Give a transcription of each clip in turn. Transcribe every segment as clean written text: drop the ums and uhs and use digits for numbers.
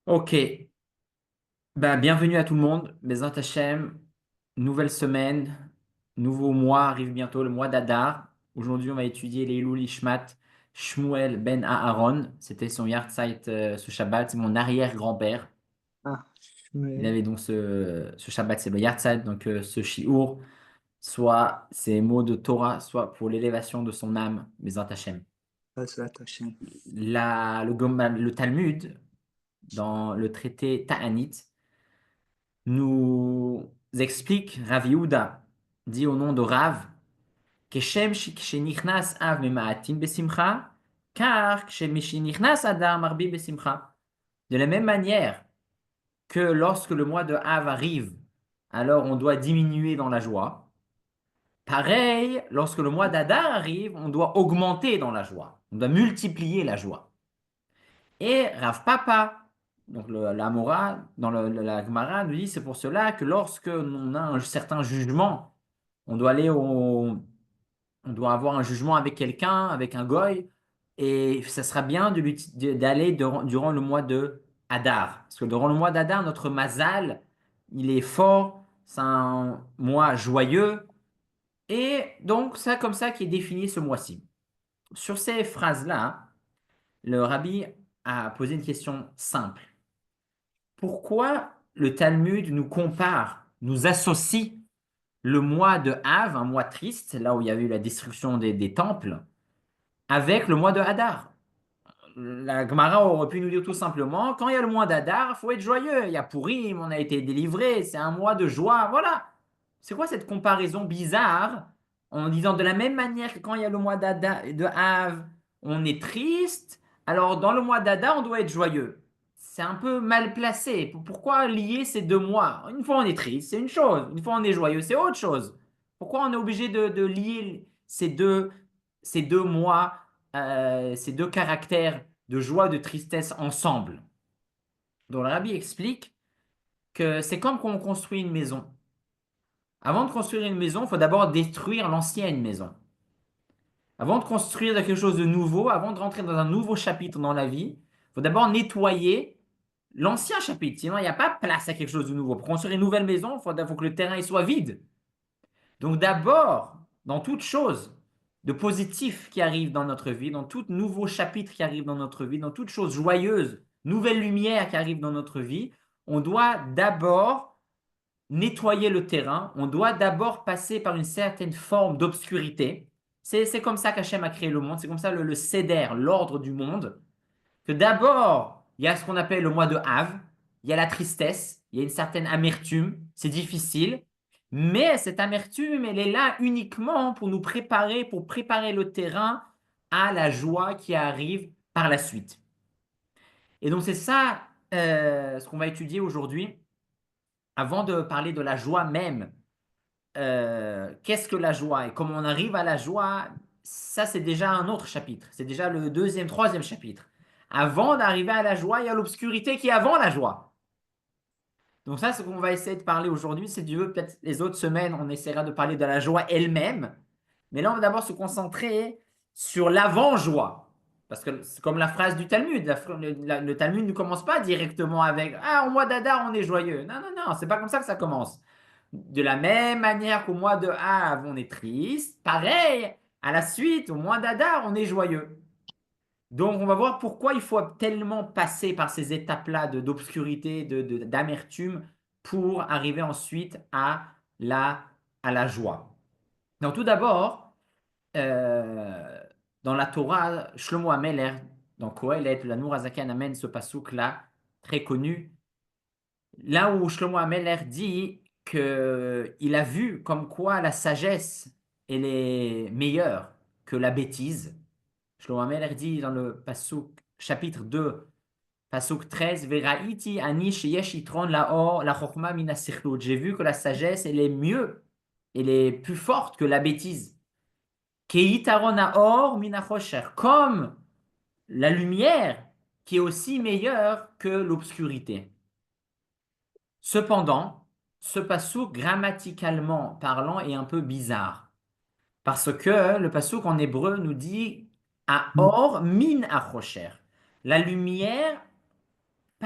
Ok, bah, bienvenue à tout le monde. Bezrat Hashem, nouvelle semaine, nouveau mois arrive bientôt, le mois d'Adar. Aujourd'hui, on va étudier les Ilul Ishmat Shmuel ben Aaron. C'était son yahrzeit ce Shabbat, c'est mon arrière-grand-père. Ah, Il Shmuel, avait donc ce Shabbat, c'est le yahrzeit, donc ce shiur, soit ces mots de Torah, soit pour l'élévation de son âme, Bezrat Hashem. Bezrat Hashem. Le Talmud, dans le traité Ta'anit, nous explique Rav Yehuda, dit au nom de Rav, Keshem shenichnas av memaatin besimcha, car shenichnas adam marbi besimcha. De la même manière que lorsque le mois de Av arrive, alors on doit diminuer dans la joie. Pareil, lorsque le mois d'Adar arrive, on doit augmenter dans la joie. On doit multiplier la joie. Et Rav Papa, donc la Mora, dans la Gemara, nous dit c'est pour cela que lorsque on a un certain jugement, on doit on doit avoir un jugement avec quelqu'un, avec un goy, et ça sera bien d'aller durant le mois de Hadar. Parce que durant le mois d'Hadar, notre mazal, il est fort, c'est un mois joyeux, et donc c'est comme ça qui est défini ce mois-ci. Sur ces phrases-là, le rabbi a posé une question simple. Pourquoi le Talmud nous compare, nous associe le mois de Av, un mois triste, là où il y a eu la destruction des temples, avec le mois de Hadar? La Gemara aurait pu nous dire tout simplement, quand il y a le mois d'Adar, il faut être joyeux. Il y a Purim, on a été délivré, c'est un mois de joie. Voilà. C'est quoi cette comparaison bizarre en disant de la même manière que quand il y a le mois de Av, on est triste, alors dans le mois d'Adar, on doit être joyeux. C'est un peu mal placé. Pourquoi lier ces deux mois? Une fois on est triste, c'est une chose. Une fois on est joyeux, c'est autre chose. Pourquoi on est obligé de lier ces deux mois, ces deux caractères de joie, de tristesse ensemble? Donc le rabbi explique que c'est comme quand on construit une maison. Avant de construire une maison, il faut d'abord détruire l'ancienne maison. Avant de construire quelque chose de nouveau, avant de rentrer dans un nouveau chapitre dans la vie, il faut d'abord nettoyer l'ancien chapitre. Sinon, il n'y a pas place à quelque chose de nouveau. Pour construire une nouvelle maison, faut que le terrain il soit vide. Donc d'abord, dans toute chose de positif qui arrive dans notre vie, dans tout nouveau chapitre qui arrive dans notre vie, dans toute chose joyeuse, nouvelle lumière qui arrive dans notre vie, on doit d'abord nettoyer le terrain, on doit d'abord passer par une certaine forme d'obscurité. C'est comme ça qu'Hachem a créé le monde, c'est comme ça le Seder, l'ordre du monde, que d'abord, il y a ce qu'on appelle le mois de Av, il y a la tristesse, il y a une certaine amertume, c'est difficile, mais cette amertume, elle est là uniquement pour nous préparer, pour préparer le terrain à la joie qui arrive par la suite. Et donc c'est ça ce qu'on va étudier aujourd'hui. Avant de parler de la joie même, qu'est-ce que la joie et comment on arrive à la joie, ça c'est déjà un autre chapitre. C'est déjà le deuxième, troisième chapitre. Avant d'arriver à la joie, il y a l'obscurité qui est avant la joie. Donc ça, c'est ce qu'on va essayer de parler aujourd'hui. Si Dieu veut, peut-être les autres semaines, on essaiera de parler de la joie elle-même. Mais là, on va d'abord se concentrer sur l'avant-joie. Parce que c'est comme la phrase du Talmud. Le Talmud ne commence pas directement avec Ah, au mois d'Adar, on est joyeux. Non, non, non, c'est pas comme ça que ça commence. De la même manière qu'au mois de Av, on est triste, pareil, à la suite, au mois d'Adar, on est joyeux. Donc, on va voir pourquoi il faut tellement passer par ces étapes-là d'obscurité, d'amertume, pour arriver ensuite la, à la joie. Donc, tout d'abord, euh, dans la Torah, Shlomo Ameler, dans Kohelet, la Nourazakan amène ce passouk-là, très connu, là où Shlomo Ameler dit qu'il a vu comme quoi la sagesse, elle est meilleure que la bêtise. Shlomo Ameler dit dans le passouk, chapitre 2, passouk 13, Veraiti ani sheyesh yitron laor la chokma mina sichlut. J'ai vu que la sagesse, elle est mieux, elle est plus forte que la bêtise. Keitaron aor mina chosher. Comme la lumière qui est aussi meilleure que l'obscurité. Cependant, ce passouk, grammaticalement parlant, est un peu bizarre. Parce que le passouk en hébreu nous dit Aor min achosher. La lumière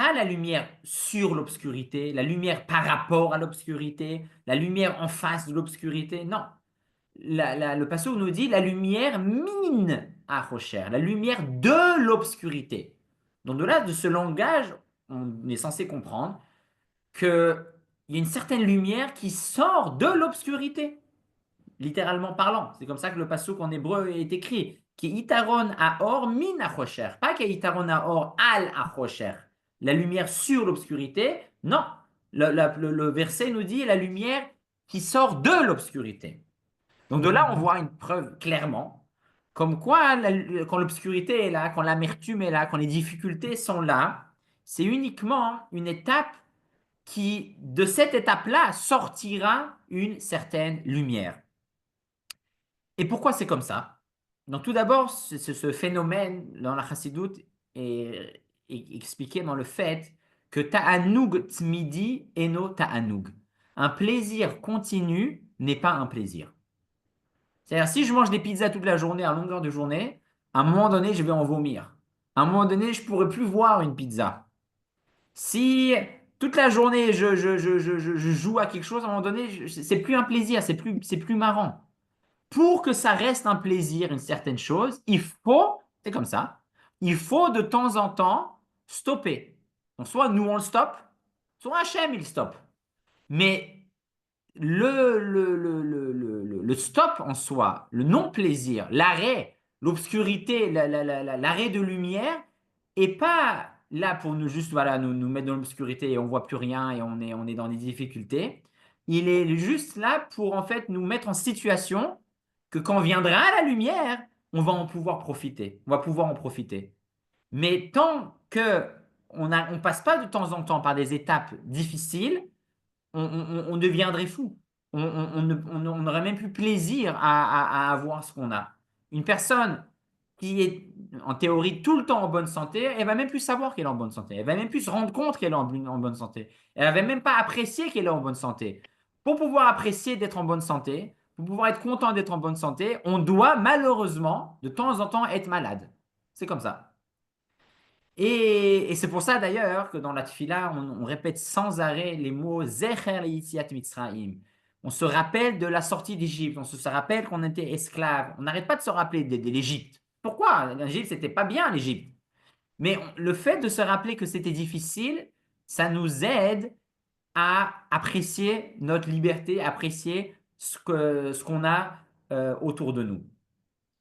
pas la lumière sur l'obscurité, la lumière par rapport à l'obscurité, la lumière en face de l'obscurité. Non. Le passage nous dit la lumière mine à Rocher, la lumière de l'obscurité. Donc de là, de ce langage, on est censé comprendre qu'il y a une certaine lumière qui sort de l'obscurité, littéralement parlant. C'est comme ça que le passage en hébreu est écrit. Qui itaron à or min à Rocher, pas qui itaron à or al à Rocher. La lumière sur l'obscurité, non. Le verset nous dit la lumière qui sort de l'obscurité. Donc de là, on voit une preuve clairement, comme quoi quand l'obscurité est là, quand l'amertume est là, quand les difficultés sont là, c'est uniquement une étape qui, de cette étape-là, sortira une certaine lumière. Et pourquoi c'est comme ça? Donc tout d'abord, ce phénomène dans la chassidoute est expliqué dans le fait que ta'anoug tmidi eno ta'anoug. Un plaisir continu n'est pas un plaisir. C'est-à-dire, si je mange des pizzas toute la journée, à longueur de journée, à un moment donné, je vais en vomir. À un moment donné, je ne pourrai plus voir une pizza. Si toute la journée, je joue à quelque chose, à un moment donné, c'est plus un plaisir, c'est plus marrant. Pour que ça reste un plaisir, une certaine chose, il faut, c'est comme ça, il faut de temps en temps stopper. Donc, soit nous, on le stoppe, soit Hachem, il stoppe. Mais le stop en soi, le non-plaisir, l'arrêt, l'obscurité, l'arrêt de lumière, est pas là pour nous juste voilà, nous mettre dans l'obscurité et on voit plus rien et on est dans des difficultés. Il est juste là pour en fait nous mettre en situation que quand viendra la lumière, on va en pouvoir profiter. On va pouvoir en profiter. Mais tant que on passe pas de temps en temps par des étapes difficiles, on deviendrait fou. On n'aurait même plus plaisir à avoir ce qu'on a. Une personne qui est en théorie tout le temps en bonne santé, elle va même plus savoir qu'elle est en bonne santé. Elle va même plus se rendre compte qu'elle est en bonne santé. Elle va même pas apprécier qu'elle est en bonne santé. Pour pouvoir apprécier d'être en bonne santé, pour pouvoir être content d'être en bonne santé, on doit malheureusement de temps en temps être malade. C'est comme ça. Et c'est pour ça d'ailleurs que dans la Tfila, on répète sans arrêt les mots Zecher Yitziat Mitzrayim. On se rappelle de la sortie d'Égypte, on se rappelle qu'on était esclaves. On n'arrête pas de se rappeler de l'Égypte. Pourquoi? L'Égypte, c'était pas bien l'Égypte. Mais le fait de se rappeler que c'était difficile, ça nous aide à apprécier notre liberté, apprécier ce qu'on a autour de nous.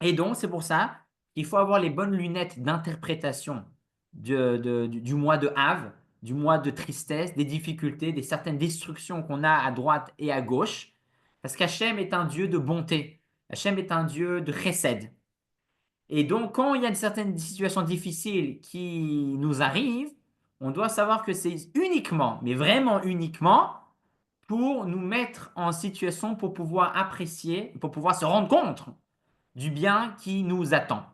Et donc, c'est pour ça qu'il faut avoir les bonnes lunettes d'interprétation du mois de Av, du mois de tristesse, des difficultés, des certaines destructions qu'on a à droite et à gauche. Parce qu'Hachem est un Dieu de bonté. Hachem est un Dieu de chesed. Et donc, quand il y a une certaine situation difficile qui nous arrive, on doit savoir que c'est uniquement, mais vraiment uniquement, pour nous mettre en situation pour pouvoir apprécier, pour pouvoir se rendre compte du bien qui nous attend.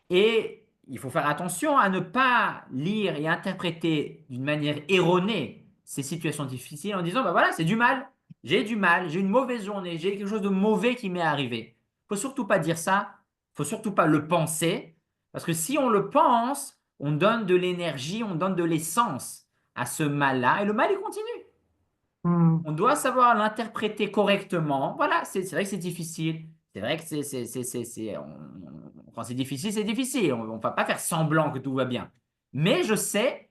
Et il faut faire attention à ne pas lire et interpréter d'une manière erronée ces situations difficiles en disant, bah voilà, c'est du mal, j'ai une mauvaise journée, j'ai quelque chose de mauvais qui m'est arrivé. Il faut surtout pas dire ça, il faut surtout pas le penser, parce que si on le pense, on donne de l'énergie, on donne de l'essence à ce mal-là, et le mal, il continue. Hmm. On doit savoir l'interpréter correctement. Voilà, c'est vrai que c'est difficile. C'est vrai que quand c'est difficile, c'est difficile. On ne va pas faire semblant que tout va bien. Mais je sais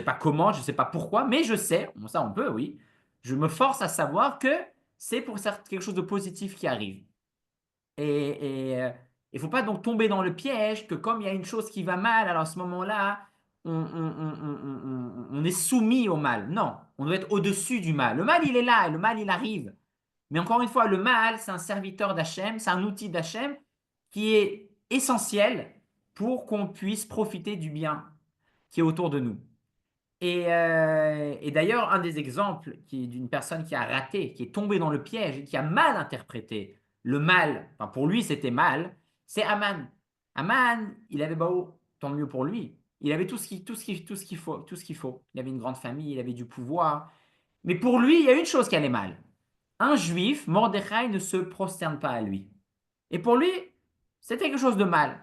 pas comment, je sais pas pourquoi, mais je sais, bon, ça on peut, oui. Je me force à savoir que c'est pour quelque chose de positif qui arrive. Et il ne faut pas donc tomber dans le piège que comme il y a une chose qui va mal, alors à ce moment-là, on est soumis au mal. Non, on doit être au-dessus du mal. Le mal, il est là, et le mal, il arrive. Mais encore une fois, le mal, c'est un serviteur d'Hachem, c'est un outil d'Hachem qui est essentiel pour qu'on puisse profiter du bien qui est autour de nous. Et d'ailleurs, un des exemples d'une personne qui a raté, qui est tombée dans le piège, et qui a mal interprété le mal, enfin pour lui c'était mal, c'est Aman. Aman, il avait beau, tant mieux pour lui. Il avait tout ce qu'il faut, tout ce qu'il faut. Il avait une grande famille, il avait du pouvoir. Mais pour lui, il y a une chose qui allait mal. Un juif, Mordechai, ne se prosterne pas à lui. Et pour lui, c'était quelque chose de mal.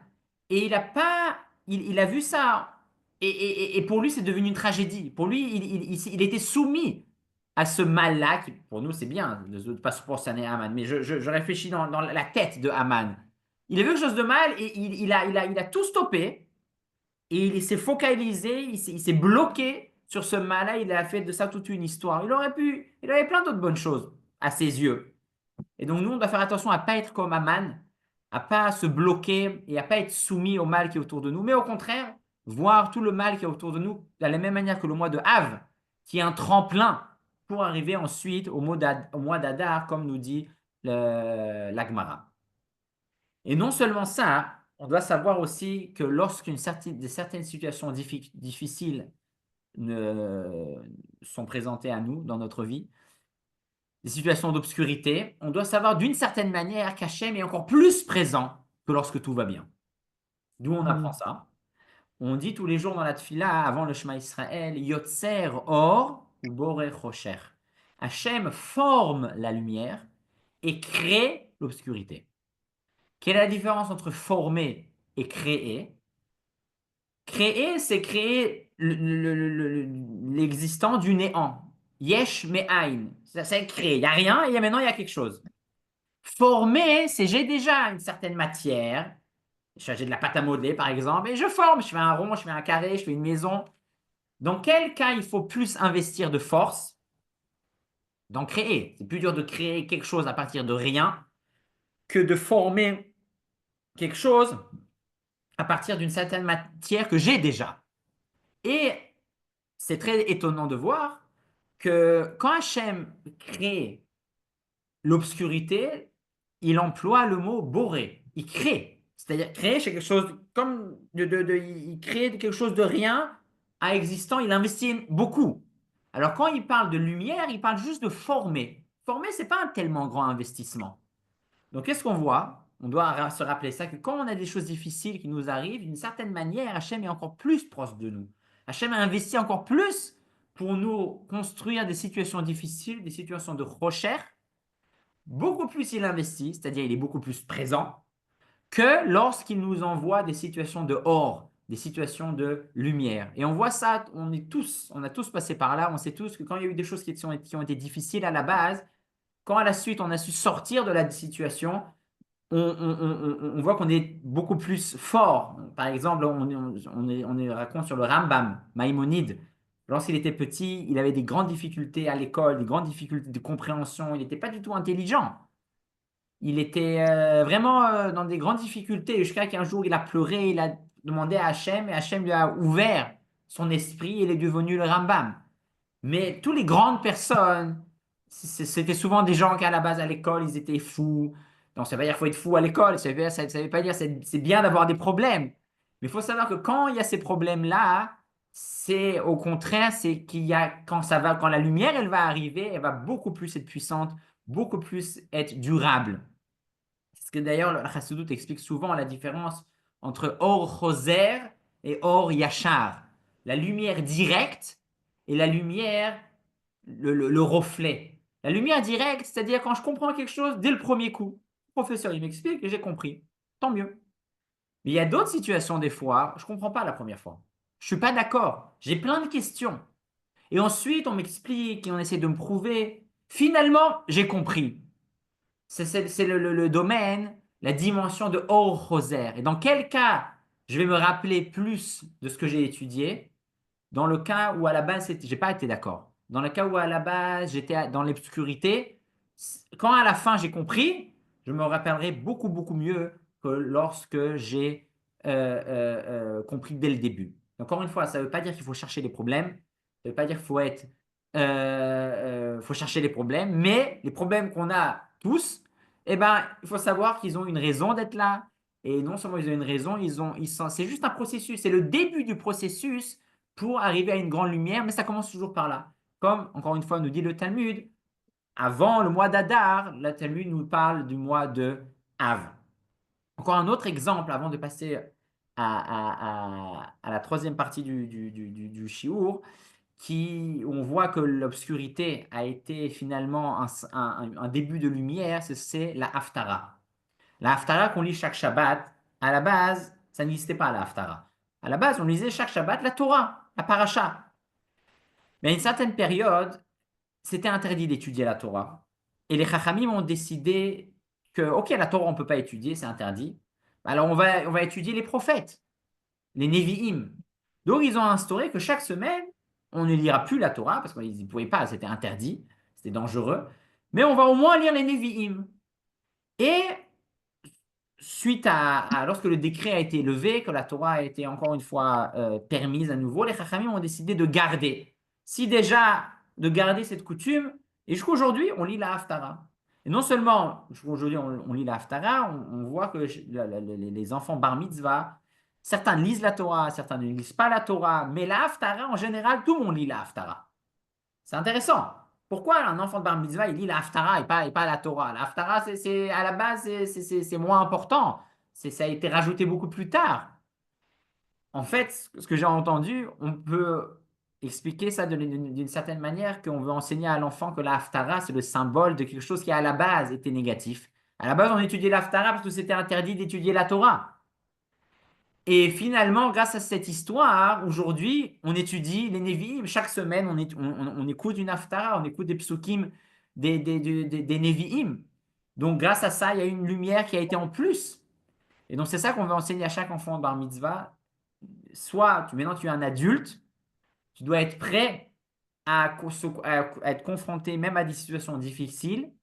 Et il a pas, il a vu ça Et pour lui, c'est devenu une tragédie. Pour lui, il était soumis à ce mal-là, qui pour nous, c'est bien de ne pas se penser à Haman, mais je réfléchis dans la tête de Haman. Il a vu quelque chose de mal et il a tout stoppé et il s'est focalisé, il s'est bloqué sur ce mal-là, il a fait de ça toute une histoire. Il avait plein d'autres bonnes choses à ses yeux. Et donc, nous, on doit faire attention à ne pas être comme Aman, à pas se bloquer et à pas être soumis au mal qui est autour de nous, mais au contraire, voir tout le mal qui est autour de nous de la même manière que le mois de Av, qui est un tremplin pour arriver ensuite au mois d'Adar, comme nous dit l'Agmara. Et non seulement ça, on doit savoir aussi que certaines situations difficiles sont présentées à nous dans notre vie, des situations d'obscurité, on doit savoir d'une certaine manière qu'Hachem est encore plus présent que lorsque tout va bien. D'où on apprend Hmm. ça. On dit tous les jours dans la tfila, avant le Shema Israël, Yotzer Or ou Boré Chocher. Hachem forme la lumière et crée l'obscurité. Quelle est la différence entre former et créer? Créer, c'est créer l'existant du néant. Yesh me'ain. Ça, c'est créer. Il n'y a rien et maintenant il y a quelque chose. Former, c'est j'ai déjà une certaine matière. J'ai de la pâte à modeler, par exemple, et je forme. Je fais un rond, je fais un carré, je fais une maison. Dans quel cas il faut plus investir de force? D'en créer. C'est plus dur de créer quelque chose à partir de rien que de former quelque chose à partir d'une certaine matière que j'ai déjà. Et c'est très étonnant de voir que quand Hachem crée l'obscurité, il emploie le mot boré. Il crée. C'est-à-dire créer, c'est quelque chose comme il crée quelque chose de rien à existant, il investit beaucoup. Alors quand il parle de lumière, il parle juste de former. Former, c'est pas un tellement grand investissement. Donc qu'est-ce qu'on voit? On doit se rappeler ça, que quand on a des choses difficiles qui nous arrivent, d'une certaine manière, Hachem est encore plus proche de nous. Hachem a investi encore plus pour nous construire des situations difficiles, des situations de recherche, beaucoup plus il investit, c'est-à-dire il est beaucoup plus présent, que lorsqu'il nous envoie des situations de or, des situations de lumière. Et on voit ça, on a tous passé par là, on sait tous que quand il y a eu des choses qui ont été difficiles à la base, quand à la suite on a su sortir de la situation, on voit qu'on est beaucoup plus fort. Par exemple, on raconte sur le Rambam, Maïmonide. Lorsqu'il était petit, il avait des grandes difficultés à l'école, des grandes difficultés de compréhension. Il n'était pas du tout intelligent. Il était vraiment dans des grandes difficultés jusqu'à qu'un jour il a pleuré, il a demandé à Hachem et Hachem lui a ouvert son esprit et il est devenu le Rambam. Mais toutes les grandes personnes, c'était souvent des gens qui à la base à l'école, ils étaient fous. Donc ça veut pas dire qu'il faut être fou à l'école, ça veut pas dire c'est bien d'avoir des problèmes. Mais il faut savoir que quand il y a ces problèmes-là, c'est au contraire, c'est qu'il y a quand la lumière elle va arriver, elle va beaucoup plus être puissante, beaucoup plus être durable. C'est ce que d'ailleurs le Chassidut explique souvent la différence entre Or Choser et Or Yachar. La lumière directe et la lumière, le reflet. La lumière directe, c'est-à-dire quand je comprends quelque chose dès le premier coup. Le professeur, il m'explique et j'ai compris. Tant mieux. Mais il y a d'autres situations, des fois, je ne comprends pas la première fois. Je ne suis pas d'accord. J'ai plein de questions. Et ensuite, on m'explique et on essaie de me prouver. Finalement, j'ai compris. C'est le domaine, la dimension de Or Rosaire. Et dans quel cas je vais me rappeler plus de ce que j'ai étudié? Dans le cas où à la base, j'ai pas été d'accord. Dans le cas où à la base, j'étais dans l'obscurité, quand à la fin j'ai compris, je me rappellerai beaucoup, beaucoup mieux que lorsque j'ai compris dès le début. Encore une fois, ça ne veut pas dire qu'il faut chercher les problèmes, ça ne veut pas dire qu'il faut chercher les problèmes, mais les problèmes qu'on a tous, eh ben, il faut savoir qu'ils ont une raison d'être là. Et non seulement ils ont une raison, c'est juste un processus. C'est le début du processus pour arriver à une grande lumière, mais ça commence toujours par là. Comme, encore une fois, nous dit le Talmud, avant le mois d'Adar, le Talmud nous parle du mois de Av. Encore un autre exemple avant de passer à la troisième partie du shiur, où on voit que l'obscurité a été finalement un début de lumière, c'est la Haftara. La Haftara qu'on lit chaque Shabbat, à la base, ça n'existait pas la Haftara. À la base, on lisait chaque Shabbat la Torah, la paracha. Mais à une certaine période, c'était interdit d'étudier la Torah. Et les Chachamim ont décidé que, OK, la Torah, on ne peut pas étudier, c'est interdit. Alors, on va étudier les prophètes, les Nevi'im. Donc, ils ont instauré que chaque semaine, on ne lira plus la Torah, parce qu'ils ne pouvaient pas, c'était interdit, c'était dangereux. Mais on va au moins lire les Nevi'im. Et suite lorsque le décret a été levé, que la Torah a été encore une fois permise à nouveau, les Chachamim ont décidé de garder. Si déjà, de garder cette coutume, et jusqu'à aujourd'hui, on lit la Haftara. Et non seulement, jusqu'à aujourd'hui, on lit la Haftara, on voit que les enfants bar mitzvah, certains lisent la Torah, certains ne lisent pas la Torah, mais la Haftara, en général, tout le monde lit la Haftara. C'est intéressant. Pourquoi un enfant de bar mitzvah, il lit la Haftara et pas la Torah? La Haftara, à la base, c'est moins important. Ça a été rajouté beaucoup plus tard. En fait, ce que j'ai entendu, on peut expliquer ça d'une certaine manière, qu'on veut enseigner à l'enfant que la Haftara, c'est le symbole de quelque chose qui, à la base, était négatif. À la base, on étudiait la Haftara parce que c'était interdit d'étudier la Torah. Et finalement, grâce à cette histoire, aujourd'hui, on étudie les Nevi'im. Chaque semaine, on écoute une Haftara, on écoute des psukim des Nevi'im. Donc, grâce à ça, il y a une lumière qui a été en plus. Et donc, c'est ça qu'on veut enseigner à chaque enfant de Bar Mitzvah. Soit, maintenant, tu es un adulte, tu dois être prêt à être confronté même à des situations difficiles.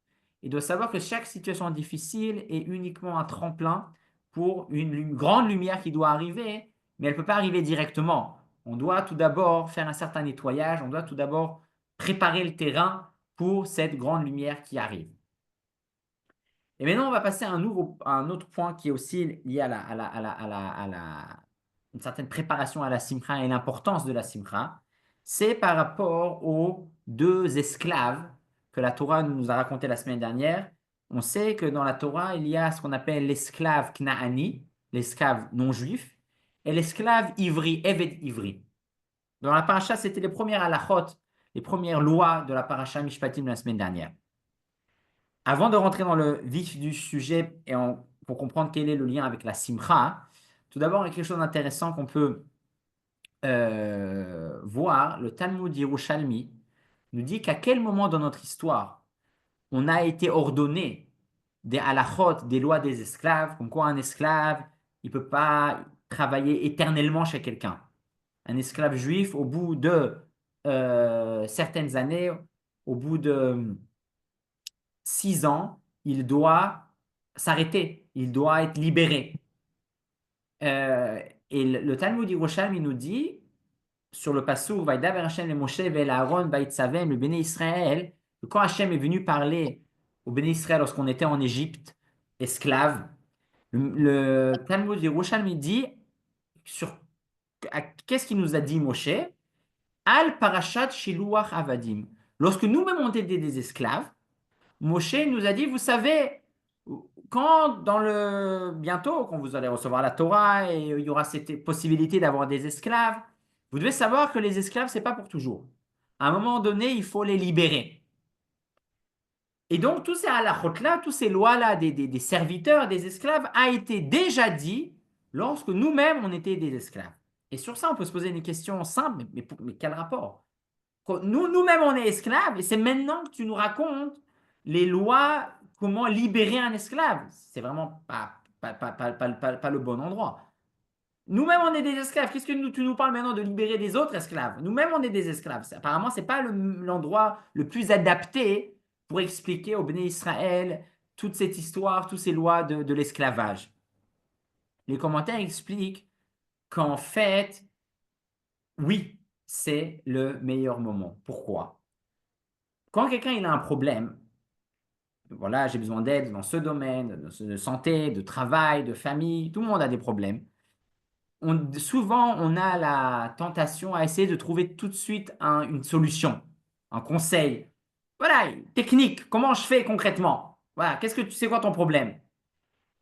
Il doit savoir que chaque situation difficile est uniquement un tremplin pour une grande lumière qui doit arriver, mais elle ne peut pas arriver directement. On doit tout d'abord faire un certain nettoyage, on doit tout d'abord préparer le terrain pour cette grande lumière qui arrive. Et maintenant, on va passer à un autre point qui est aussi lié une certaine préparation à la simcha et l'importance de la simcha. C'est par rapport aux deux esclaves que la Torah nous a raconté la semaine dernière. On sait que dans la Torah, il y a ce qu'on appelle l'esclave knaani, l'esclave non juif, et l'esclave ivri, eved ivri. Dans la paracha, c'était les premières halachot, les premières lois de la paracha Mishpatim de la semaine dernière. Avant de rentrer dans le vif du sujet pour comprendre quel est le lien avec la simcha, tout d'abord, il y a quelque chose d'intéressant qu'on peut voir. Le Talmud Yerushalmi nous dit qu'à quel moment dans notre histoire on a été ordonné des halachot, des lois des esclaves, comme quoi un esclave, il ne peut pas travailler éternellement chez quelqu'un. Un esclave juif, au bout de certaines années, au bout de 6 ans, il doit s'arrêter, il doit être libéré. Et le Talmud Yerushalmi nous dit, sur le passage, Vaïdaber Hashem le Moshe vel Aaron Vaïtsavem, le Béné Israël, que quand Hashem est venu parler au Béné Israël lorsqu'on était en Égypte, esclave, le Talmud Yerushalmi dit, qu'est-ce qu'il nous a dit Moshe? Al parashat shiluach avadim. Lorsque nous-mêmes on était des esclaves, Moshe nous a dit, vous savez, quand bientôt, quand vous allez recevoir la Torah et il y aura cette possibilité d'avoir des esclaves, vous devez savoir que les esclaves, c'est pas pour toujours. À un moment donné, il faut les libérer. Et donc, tous ces halachot-là, tous ces lois-là des serviteurs, des esclaves, a été déjà dit lorsque nous-mêmes, on était des esclaves. Et sur ça, on peut se poser une question simple, mais quel rapport? Nous-mêmes, on est esclaves, et c'est maintenant que tu nous racontes les lois, comment libérer un esclave. C'est vraiment pas le bon endroit. Nous-mêmes, on est des esclaves. Qu'est-ce que tu nous parles maintenant de libérer des autres esclaves? Nous-mêmes, on est des esclaves. Apparemment, ce n'est pas l'endroit le plus adapté pour expliquer au Béné Israël toute cette histoire, toutes ces lois de l'esclavage. Les commentaires expliquent qu'en fait, oui, c'est le meilleur moment. Pourquoi? Quand quelqu'un il a un problème, voilà, j'ai besoin d'aide dans ce domaine, de santé, de travail, de famille, tout le monde a des problèmes. Souvent, on a la tentation à essayer de trouver tout de suite une solution, un conseil. Voilà, technique, comment je fais concrètement? Voilà, qu'est-ce que tu sais quoi ton problème?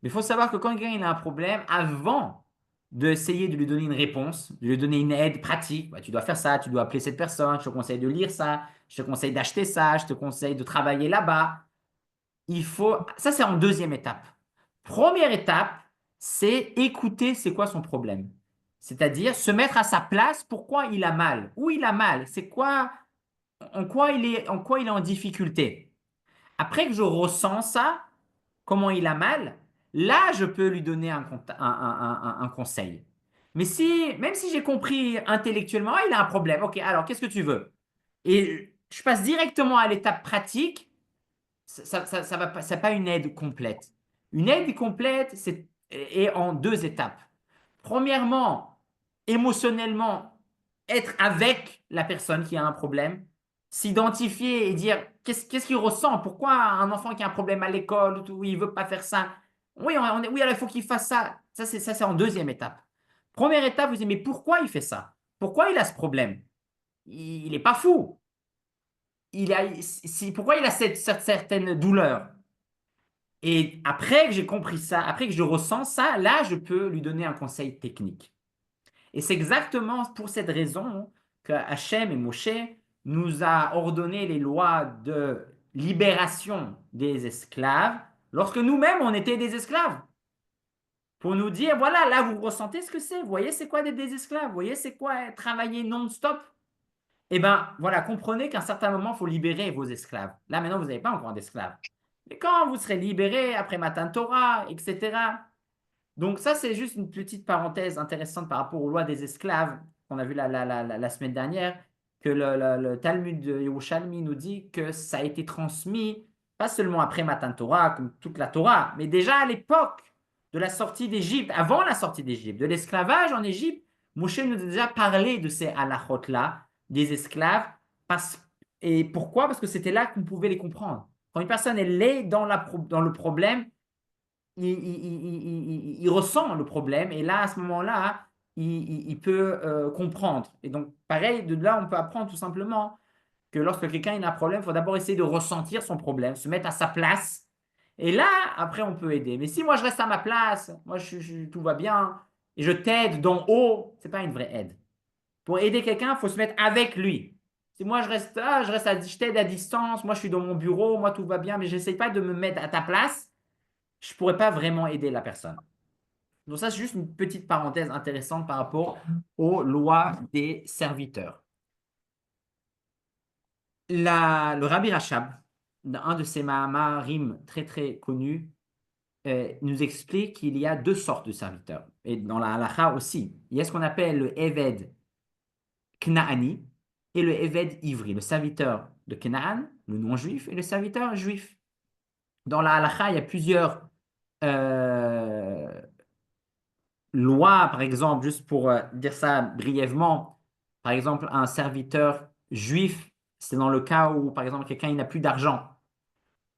Mais il faut savoir que quand quelqu'un il a un problème, avant d'essayer de lui donner une réponse, de lui donner une aide pratique, bah, tu dois faire ça, tu dois appeler cette personne, je te conseille de lire ça, je te conseille d'acheter ça, je te conseille de travailler là-bas. Ça c'est en deuxième étape. Première étape, c'est écouter c'est quoi son problème. C'est-à-dire se mettre à sa place, pourquoi il a mal, où il a mal, c'est quoi, en quoi il est en difficulté. Après que je ressens ça, comment il a mal, là, je peux lui donner un conseil. Mais si, même si j'ai compris intellectuellement, ah, il a un problème, ok, alors qu'est-ce que tu veux? Et je passe directement à l'étape pratique, ça va pas, c'est pas une aide complète. Une aide complète, est en deux étapes. Premièrement, émotionnellement, être avec la personne qui a un problème, s'identifier et dire qu'est-ce qu'il ressent, pourquoi un enfant qui a un problème à l'école, ou il veut pas faire ça. Oui, oui, alors il faut qu'il fasse ça. Ça, c'est en deuxième étape. Première étape, vous dites, mais pourquoi il fait ça? Pourquoi il a ce problème? Il n'est pas fou. Pourquoi il a cette certaine douleur? Et après que j'ai compris ça, après que je ressens ça, là, je peux lui donner un conseil technique. Et c'est exactement pour cette raison que Hachem et Moshe nous a ordonné les lois de libération des esclaves lorsque nous-mêmes on était des esclaves. Pour nous dire, voilà, là vous ressentez ce que c'est, vous voyez c'est quoi d'être des esclaves, vous voyez c'est quoi travailler non-stop. Eh bien voilà, comprenez qu'à un certain moment, il faut libérer vos esclaves. Là maintenant, vous n'avez pas encore d'esclaves. Mais quand vous serez libérés après Matan Torah, etc., donc ça, c'est juste une petite parenthèse intéressante par rapport aux lois des esclaves qu'on a vu la semaine dernière, que le Talmud de Yerushalmi nous dit que ça a été transmis, pas seulement après Matan Torah, comme toute la Torah, mais déjà à l'époque de la sortie d'Égypte, avant la sortie d'Égypte, de l'esclavage en Égypte, Moshe nous a déjà parlé de ces halachot-là, des esclaves, et pourquoi? Parce que c'était là qu'on pouvait les comprendre. Quand une personne elle est dans le problème, il ressent le problème et là, à ce moment-là, il peut comprendre. Et donc, pareil, de là, on peut apprendre tout simplement que lorsque quelqu'un a un problème, il faut d'abord essayer de ressentir son problème, se mettre à sa place. Et là, après, on peut aider. Mais si moi, je reste à ma place, moi, tout va bien, et je t'aide d'en haut, c'est pas une vraie aide. Pour aider quelqu'un, il faut se mettre avec lui. Si moi, je reste là, je t'aide à distance, moi, je suis dans mon bureau, moi, tout va bien, mais je n'essaie pas de me mettre à ta place, je ne pourrais pas vraiment aider la personne. Donc ça, c'est juste une petite parenthèse intéressante par rapport aux lois des serviteurs. Le Rabbi Rachab, dans un de ses Mahamarim très très connus, nous explique qu'il y a deux sortes de serviteurs. Et dans la halakha aussi, il y a ce qu'on appelle le Eved Knaani et le Eved Ivri, le serviteur de Canaan, le non-juif, et le serviteur juif. Dans la halakha, il y a plusieurs euh, loi, par exemple, juste pour dire ça brièvement, par exemple, un serviteur juif, c'est dans le cas où, par exemple, quelqu'un il n'a plus d'argent.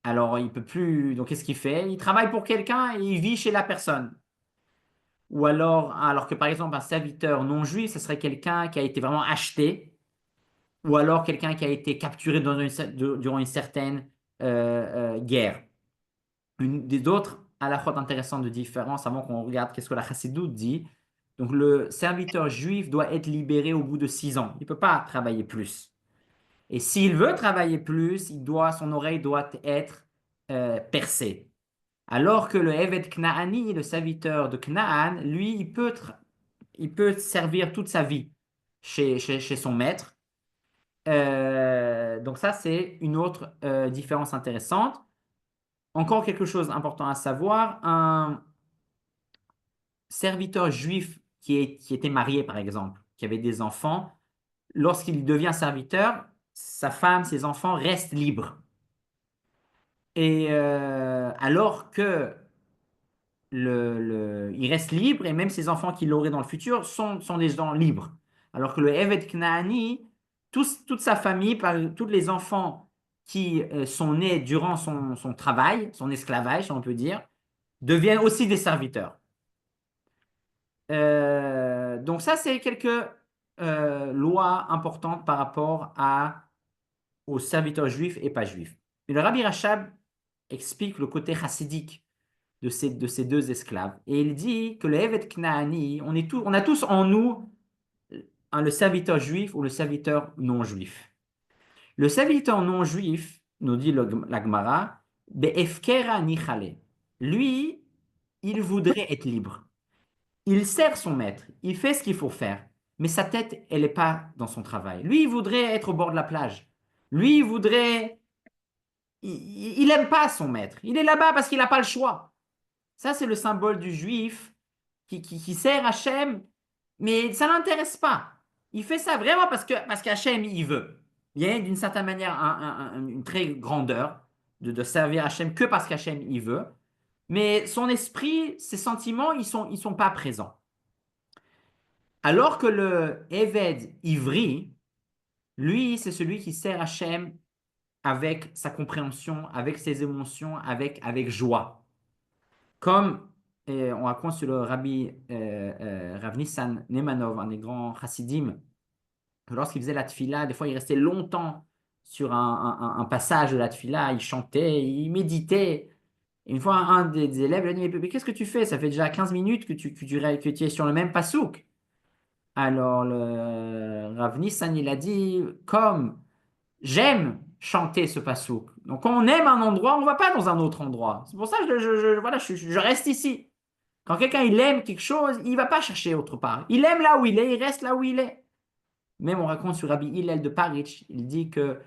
Alors, il peut plus. Donc, qu'est-ce qu'il fait? Il travaille pour quelqu'un et il vit chez la personne. Ou alors que, par exemple, un serviteur non juif, ce serait quelqu'un qui a été vraiment acheté, ou alors quelqu'un qui a été capturé durant une certaine guerre. Une des autres à la fois intéressantes de différence avant qu'on regarde qu'est-ce que la Chassidoute dit. Donc, le serviteur juif doit être libéré au bout de 6 ans. Il ne peut pas travailler plus. Et s'il veut travailler plus, son oreille doit être percée. Alors que le Evet Knaani, le serviteur de Knaan, lui, il peut servir toute sa vie chez son maître. Donc ça, c'est une autre différence intéressante. Encore quelque chose d'important à savoir, un serviteur juif qui était marié, par exemple, qui avait des enfants, lorsqu'il devient serviteur, sa femme, ses enfants restent libres. Et alors que il reste libre, et même ses enfants qu'il aurait dans le futur sont des gens libres. Alors que le Evet Knaani, toute sa famille, tous les enfants qui sont nés durant son travail, son esclavage, si on peut dire, deviennent aussi des serviteurs. Donc ça, c'est quelques lois importantes par rapport aux serviteurs juifs et pas juifs. Mais le Rabbi Rachab explique le côté chassidique de ces deux esclaves. Et il dit que le Evet Knaani, on a tous en nous le serviteur juif ou le serviteur non juif. Le serviteur non juif, nous dit la Gemara, Be'efkera nichale. Lui, il voudrait être libre. il sert son maître, il fait ce qu'il faut faire, mais sa tête, elle n'est pas dans son travail. Lui, il voudrait être au bord de la plage. Lui, il voudrait... Il n'aime pas son maître. Il est là-bas parce qu'il n'a pas le choix. Ça, c'est le symbole du juif qui sert Hachem, mais ça ne l'intéresse pas. Il fait ça vraiment parce qu'Hachem, il veut. Il y a d'une certaine manière une très grandeur de servir Hachem que parce qu'Hachem, il veut. Mais son esprit, ses sentiments, ils sont pas présents. Alors que le Eved Ivri, lui, c'est celui qui sert Hachem avec sa compréhension, avec ses émotions, avec joie. Comme on raconte sur le rabbi Rav Nissan Nemanov, un des grands chassidim, que lorsqu'il faisait la tfila, des fois il restait longtemps sur un passage de la tfila, il chantait, il méditait. Et une fois, un des élèves lui a dit, mais qu'est-ce que tu fais? Ça fait déjà 15 minutes que tu es sur le même pasouk. Alors le Rav Nissan, il a dit, comme j'aime chanter ce pasouk. Donc quand on aime un endroit, on ne va pas dans un autre endroit. C'est pour ça que voilà, je reste ici. Quand quelqu'un il aime quelque chose, il ne va pas chercher autre part. Il aime là où il est, il reste là où il est. Même on raconte sur Rabbi Hillel de Paritch, il dit que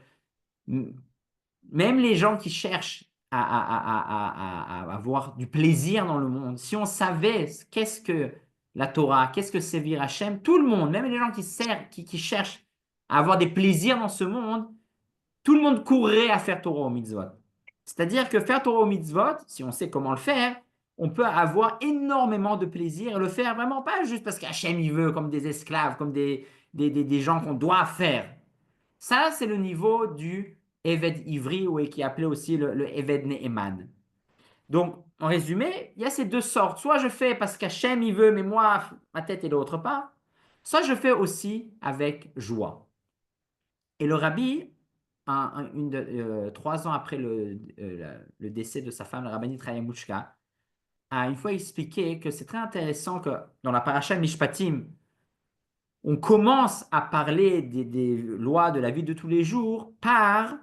même les gens qui cherchent à avoir du plaisir dans le monde, si on savait qu'est-ce que la Torah, qu'est-ce que Sévir Hachem, tout le monde, même les gens qui cherchent à avoir des plaisirs dans ce monde, tout le monde courrait à faire Torah au mitzvot. C'est-à-dire que faire Torah au mitzvot, si on sait comment le faire, on peut avoir énormément de plaisir et le faire vraiment pas juste parce qu'Hachem il veut, comme des esclaves, comme des gens qu'on doit faire. Ça, c'est le niveau du Eved Ivri, ou qui est appelé aussi le Eved Ne'eman. Donc, en résumé, il y a ces deux sortes. Soit je fais parce qu'Hachem il veut, mais moi, ma tête est de l'autre part. Soit je fais aussi avec joie. Et le rabbi, 3 ans après le décès de sa femme, le rabbinite Mouchka, a une fois expliqué que c'est très intéressant que dans la paracha Mishpatim, on commence à parler des lois de la vie de tous les jours par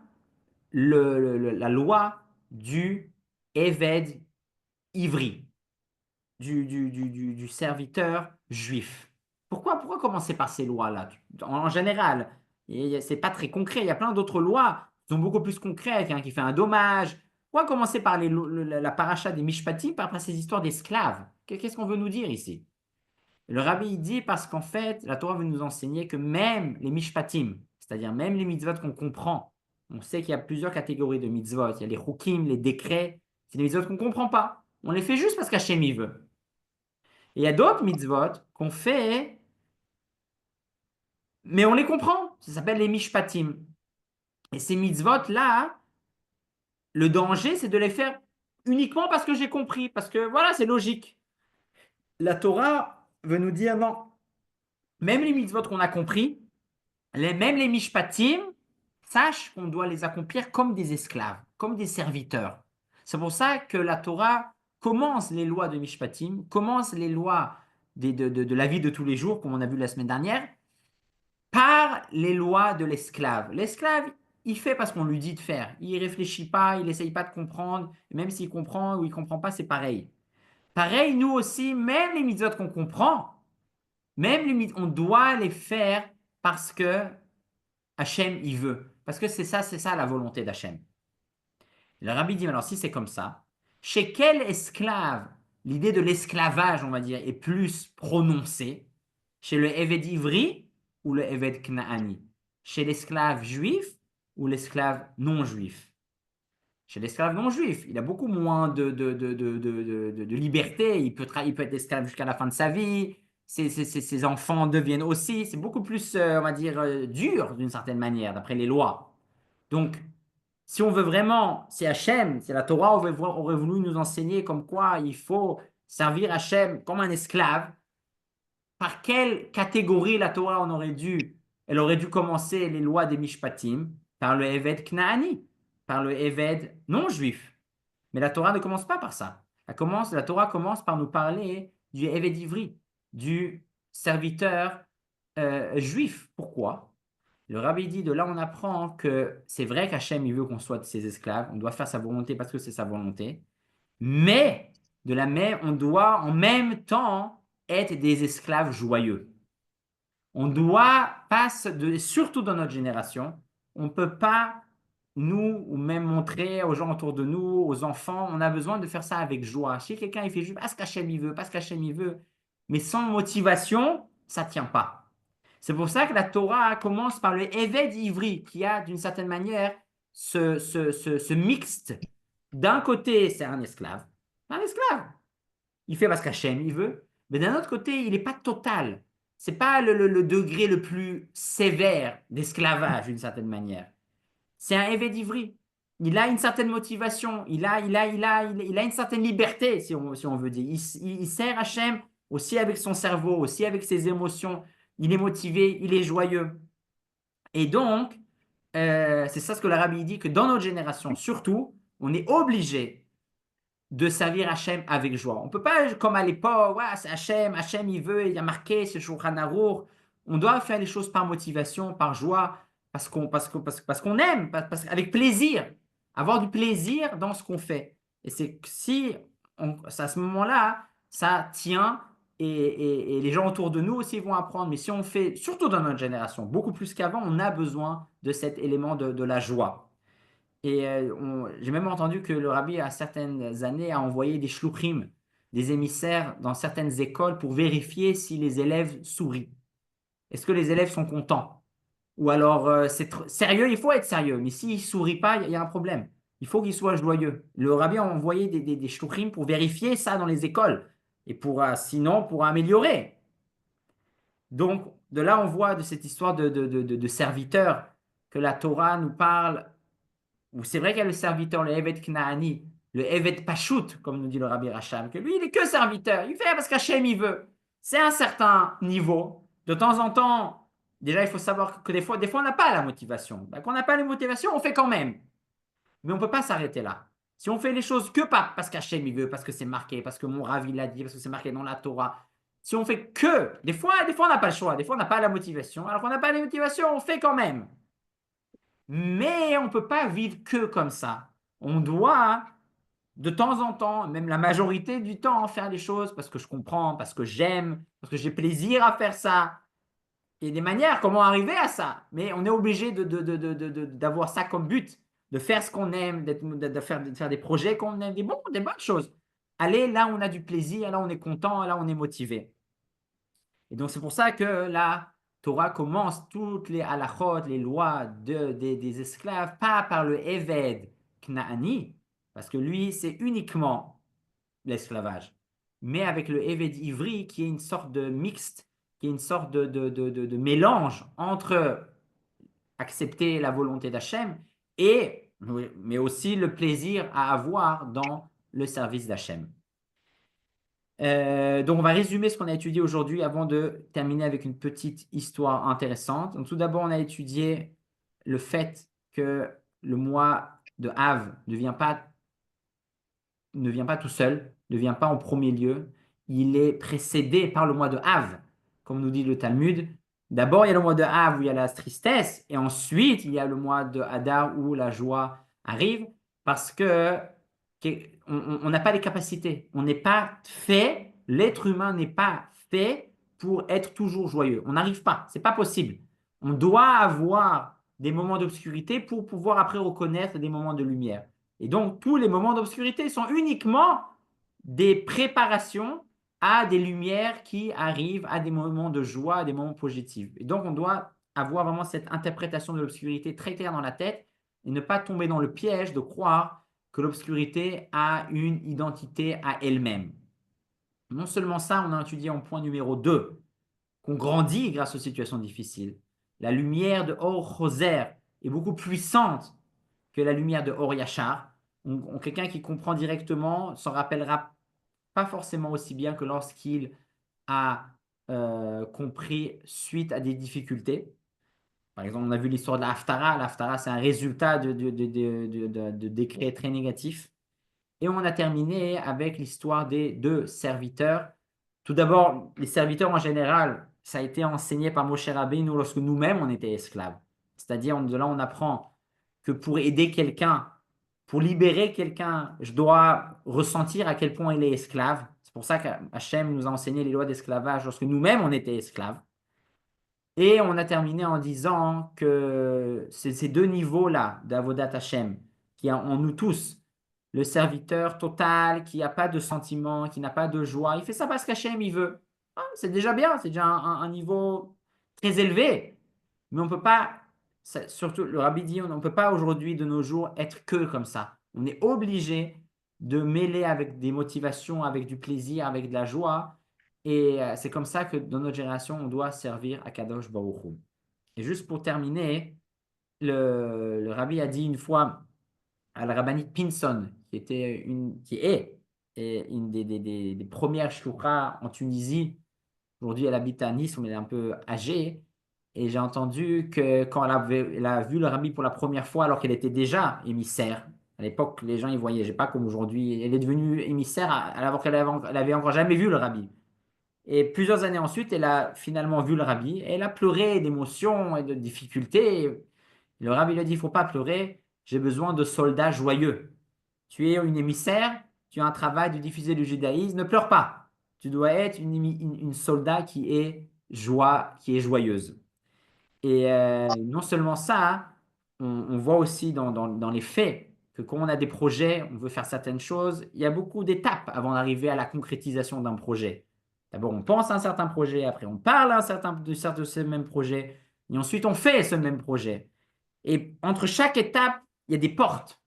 la loi du Eved Ivri, du serviteur juif. Pourquoi commencer par ces lois-là? En général, c'est pas très concret. Il y a plein d'autres lois qui sont beaucoup plus concrètes, hein, qui fait un dommage. Pourquoi commencer par la paracha des Mishpatim, par ces histoires d'esclaves? Qu'est-ce qu'on veut nous dire ici? Le rabbi il dit parce qu'en fait, la Torah veut nous enseigner que même les Mishpatim, c'est-à-dire même les mitzvot qu'on comprend, on sait qu'il y a plusieurs catégories de mitzvot. Il y a les chukim, les décrets, c'est des mitzvot qu'on ne comprend pas. On les fait juste parce qu'Hachem y veut. Et il y a d'autres mitzvot qu'on fait, mais on les comprend. Ça s'appelle les mishpatim. Et ces mitzvot-là, le danger, c'est de les faire uniquement parce que j'ai compris, parce que voilà, c'est logique. La Torah veut nous dire non. Même les mitzvot qu'on a compris, même les mishpatim, sache qu'on doit les accomplir comme des esclaves, comme des serviteurs. C'est pour ça que la Torah commence les lois de mishpatim, commence les lois de la vie de tous les jours, comme on a vu la semaine dernière, par les lois de l'esclave. L'esclave, il fait parce qu'on lui dit de faire. Il ne réfléchit pas, il n'essaye pas de comprendre. Même s'il comprend ou il ne comprend pas, c'est pareil. Pareil, nous aussi, même les mitzvot qu'on comprend, on doit les faire parce que Hachem, il veut. Parce que c'est ça la volonté d'Hachem. Le rabbi dit, alors si c'est comme ça, chez quel esclave l'idée de l'esclavage, on va dire, est plus prononcée? Chez le Eved Ivri ou le Eved Knaani? Chez l'esclave juif ou l'esclave non juif? Chez l'esclave non juif, il a beaucoup moins de liberté. Il peut être esclave jusqu'à la fin de sa vie. Ses enfants deviennent aussi. C'est beaucoup plus, on va dire, dur d'une certaine manière, d'après les lois. Donc, si on veut vraiment, si Hachem, si la Torah aurait voulu nous enseigner comme quoi il faut servir Hachem comme un esclave, par quelle catégorie la Torah elle aurait dû commencer les lois des Mishpatim? Par le Eved Knaani, par le Eved non juif. Mais la Torah ne commence pas par ça. La Torah commence par nous parler du Eved Ivri, du serviteur juif. Pourquoi? Le rabbi dit, de là on apprend que c'est vrai qu'Hachem il veut qu'on soit ses esclaves, on doit faire sa volonté parce que c'est sa volonté, mais on doit en même temps être des esclaves joyeux. On doit pas, surtout dans notre génération, on ne peut pas nous ou même montrer aux gens autour de nous, aux enfants, on a besoin de faire ça avec joie. Si quelqu'un il fait juste parce qu'Hachem il veut, parce qu'Hachem il veut, mais sans motivation, ça ne tient pas. C'est pour ça que la Torah commence par le Eved Ivri, qui a d'une certaine manière ce mixte. D'un côté, c'est un esclave. Il fait parce qu'Hachem il veut, mais d'un autre côté, il n'est pas total. C'est pas le degré le plus sévère d'esclavage d'une certaine manière. C'est un Eved Ivri. Il a une certaine motivation, il a une certaine liberté, si on veut dire. Il sert Hachem aussi avec son cerveau, aussi avec ses émotions. Il est motivé, il est joyeux. Et donc, c'est ça ce que l'Arabie dit, que dans notre génération, surtout, on est obligé de servir Hachem avec joie. On ne peut pas, comme à l'époque, ouais, c'est Hachem, Hachem il veut, il a marqué, c'est Shulchan Arour. On doit faire les choses par motivation, par joie, parce qu'on aime, avec plaisir. Avoir du plaisir dans ce qu'on fait. Et c'est si c'est à ce moment-là, ça tient et les gens autour de nous aussi vont apprendre. Mais si on fait, surtout dans notre génération, beaucoup plus qu'avant, on a besoin de cet élément de la joie. Et j'ai même entendu que le rabbi, à certaines années, a envoyé des shluchim, des émissaires dans certaines écoles pour vérifier si les élèves sourient. Est-ce que les élèves sont contents? Ou alors, c'est sérieux, il faut être sérieux. Mais s'ils ne sourient pas, il y a un problème. Il faut qu'ils soient joyeux. Le rabbi a envoyé des shluchim pour vérifier ça dans les écoles. Et sinon, pour améliorer. Donc, de là, on voit de cette histoire de serviteurs que la Torah nous parle où c'est vrai qu'il y a le serviteur, le Eved Knaani, le Eved Pashut, comme nous dit le Rabbi Racham, que lui, il est que serviteur. Il fait parce qu'Hachem, il veut. C'est un certain niveau. De temps en temps, déjà, il faut savoir que des fois on n'a pas la motivation. Ben, quand on n'a pas la motivation, on fait quand même. Mais on ne peut pas s'arrêter là. Si on fait les choses que parce qu'Hachem, il veut, parce que c'est marqué, parce que mon Rav, il l'a dit, parce que c'est marqué dans la Torah, si on fait que, des fois on n'a pas le choix, des fois on n'a pas la motivation. Alors qu'on n'a pas la motivation, on fait quand même. Mais on ne peut pas vivre que comme ça. On doit, de temps en temps, même la majorité du temps, faire des choses parce que je comprends, parce que j'aime, parce que j'ai plaisir à faire ça. Il y a des manières comment arriver à ça. Mais on est obligé d'avoir ça comme but, de faire ce qu'on aime, de faire des projets qu'on aime, des bonnes choses. Aller là où on a du plaisir, là où on est content, là où on est motivé. Et donc, c'est pour ça que la Torah commence toutes les halachot, les lois des esclaves, pas par le Eved Knaani, parce que lui, c'est uniquement l'esclavage, mais avec le Eved Ivri, qui est une sorte de mixte, qui est une sorte de mélange entre accepter la volonté d'Hachem mais aussi le plaisir à avoir dans le service d'Hachem. Donc, on va résumer ce qu'on a étudié aujourd'hui avant de terminer avec une petite histoire intéressante. Donc, tout d'abord, on a étudié le fait que le mois de Av ne vient pas tout seul, ne vient pas en premier lieu. Il est précédé par le mois de Av, comme nous dit le Talmud. D'abord, il y a le mois de Av où il y a la tristesse, et ensuite, il y a le mois de Hadar où la joie arrive, parce que on n'a pas les capacités. On n'est pas fait, l'être humain n'est pas fait pour être toujours joyeux. On n'arrive pas, c'est pas possible. On doit avoir des moments d'obscurité pour pouvoir après reconnaître des moments de lumière. Et donc, tous les moments d'obscurité sont uniquement des préparations à des lumières qui arrivent, à des moments de joie, à des moments positifs. Et donc, on doit avoir vraiment cette interprétation de l'obscurité très claire dans la tête et ne pas tomber dans le piège de croire que l'obscurité a une identité à elle-même. Non seulement ça, on a étudié en point numéro 2 qu'on grandit grâce aux situations difficiles. La lumière de Or Choser est beaucoup puissante que la lumière de Or Yachar. Quelqu'un qui comprend directement s'en rappellera pas forcément aussi bien que lorsqu'il a compris suite à des difficultés. Par exemple, on a vu l'histoire de la Haftara. La Haftara, c'est un résultat de décrets très négatifs. Et on a terminé avec l'histoire des deux serviteurs. Tout d'abord, les serviteurs en général, ça a été enseigné par Moshe Rabbeinu lorsque nous-mêmes on était esclaves. C'est-à-dire, de là, on apprend que pour aider quelqu'un, pour libérer quelqu'un, je dois ressentir à quel point il est esclave. pour ça qu'Hachem nous a enseigné les lois d'esclavage lorsque nous-mêmes on était esclaves. Et on a terminé en disant que c'est ces deux niveaux-là d'Avodat Hashem, qui a en nous tous, le serviteur total, qui n'a pas de sentiments, qui n'a pas de joie, il fait ça parce qu'Hachem, il veut. Ah, c'est déjà bien, c'est déjà un niveau très élevé. Mais on ne peut pas, surtout le Rabbi dit, on ne peut pas aujourd'hui, de nos jours, être que comme ça. On est obligé de mêler avec des motivations, avec du plaisir, avec de la joie. Et c'est comme ça que dans notre génération, on doit servir à Kadosh Baruch Hu. Et juste pour terminer, le rabbi a dit une fois à la rabbinite Pinson, qui est une des premières shouchas en Tunisie. Aujourd'hui, elle habite à Nice, on est un peu âgée. Et j'ai entendu que quand elle a vu le rabbi pour la première fois, alors qu'elle était déjà émissaire, à l'époque, les gens ne voyageaient pas comme aujourd'hui. Elle est devenue émissaire alors elle avait encore jamais vu le rabbi. Et plusieurs années ensuite, elle a finalement vu le rabbi et elle a pleuré d'émotion et de difficultés. Le rabbi lui a dit, il ne faut pas pleurer, j'ai besoin de soldats joyeux. Tu es une émissaire, tu as un travail de diffuser le judaïsme, ne pleure pas. Tu dois être une soldat qui est joyeuse. Et non seulement ça, on voit aussi dans les faits que quand on a des projets, on veut faire certaines choses, il y a beaucoup d'étapes avant d'arriver à la concrétisation d'un projet. D'abord, on pense à un certain projet, après on parle à de ce même projet, et ensuite on fait ce même projet. Et entre chaque étape, il y a des portes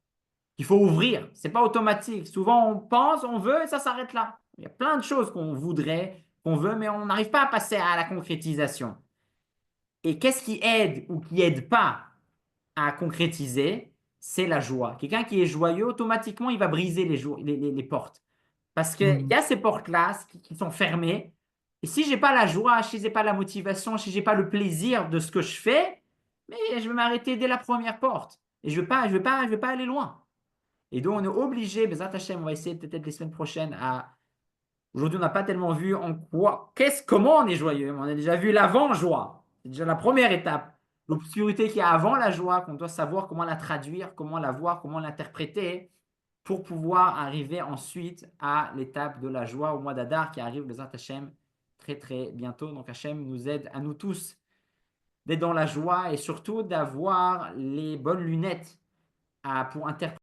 qu'il faut ouvrir. Ce n'est pas automatique. Souvent, on pense, on veut, et ça s'arrête là. Il y a plein de choses qu'on voudrait, qu'on veut, mais on n'arrive pas à passer à la concrétisation. Et qu'est-ce qui aide ou qui aide pas à concrétiser? C'est la joie. Quelqu'un qui est joyeux, automatiquement, il va briser les portes. Parce qu'il y Mhm. a ces portes-là qui sont fermées. Et si j'ai pas la joie, si j'ai pas la motivation, si j'ai pas le plaisir de ce que je fais, mais je vais m'arrêter dès la première porte. Et je vais pas aller loin. Et donc, on est obligé, Bezrat Hashem, on va essayer peut-être les semaines prochaines à. Aujourd'hui, on n'a pas tellement vu comment on est joyeux. On a déjà vu l'avant-joie. C'est déjà la première étape. L'obscurité qu'il y a avant la joie, qu'on doit savoir comment la traduire, comment la voir, comment l'interpréter, pour pouvoir arriver ensuite à l'étape de la joie au mois d'Adar qui arrive, Bezrat Hashem, très très bientôt. Donc Hashem nous aide à nous tous d'être dans la joie et surtout d'avoir les bonnes lunettes pour interpréter